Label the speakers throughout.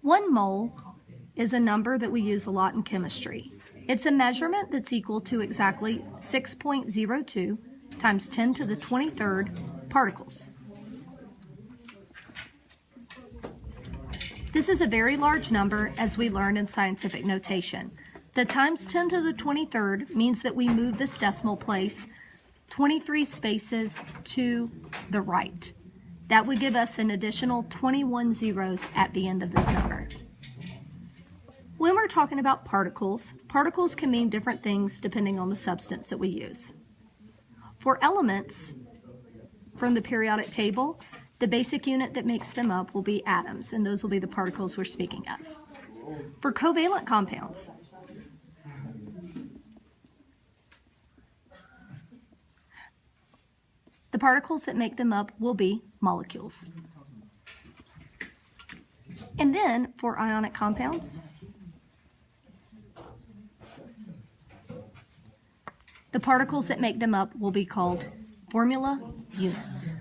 Speaker 1: 1 mole is a number that we use a lot in chemistry. It's a measurement that's equal to exactly 6.02 times 10 to the 23rd particles. This is a very large number, as we learned in scientific notation. The times 10 to the 23rd means that we move this decimal place 23 spaces to the right. That would give us an additional 21 zeros at the end of this number. When we're talking about particles, particles can mean different things depending on the substance that we use. For elements from the periodic table, the basic unit that makes them up will be atoms, and those will be the particles we're speaking of. For covalent compounds, the particles that make them up will be molecules. And then for ionic compounds, the particles that make them up will be called formula units.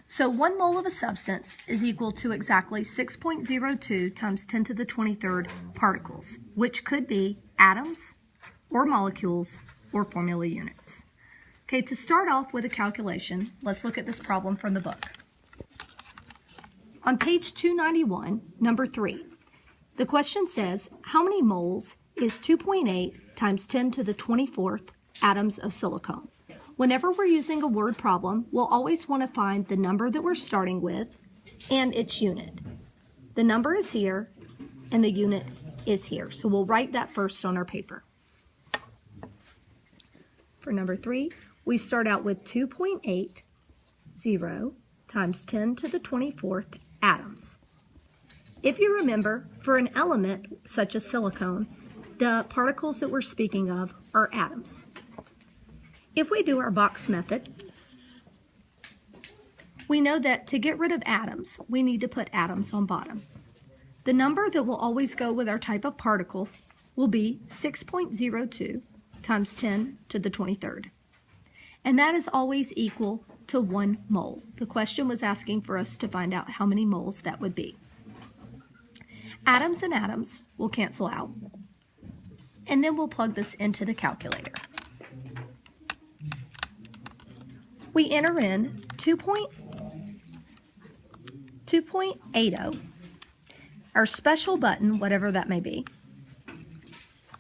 Speaker 1: So 1 mole of a substance is equal to exactly 6.02 times 10 to the 23rd particles, which could be atoms or molecules or formula units. Okay, to start off with a calculation, let's look at this problem from the book. On page 291, number 3, the question says, how many moles is 2.8 times 10 to the 24th atoms of silicone? Whenever we're using a word problem, we'll always want to find the number that we're starting with and its unit. The number is here and the unit is here. So we'll write that first on our paper. For number 3, we start out with 2.80 times 10 to the 24th atoms. If you remember, for an element such as silicone, the particles that we're speaking of are atoms. If we do our box method, we know that to get rid of atoms, we need to put atoms on bottom. The number that will always go with our type of particle will be 6.02 times 10 to the 23rd. And that is always equal to 1 mole. The question was asking for us to find out how many moles that would be. Atoms and atoms will cancel out. And then we'll plug this into the calculator. We enter in 2.80, our special button, whatever that may be,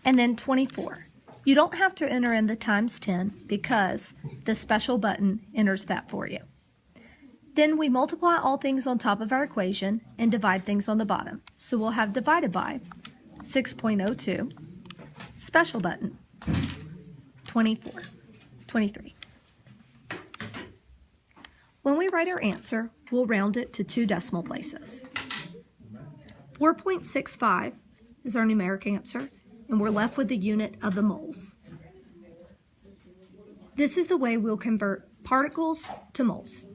Speaker 1: and then 24. You don't have to enter in the times 10 because the special button enters that for you. Then we multiply all things on top of our equation and divide things on the bottom. So we'll have divided by 6.02, special button, 23. When we write our answer, we'll round it to 2 decimal places. 4.65 is our numeric answer, and we're left with the unit of the moles. This is the way we'll convert particles to moles.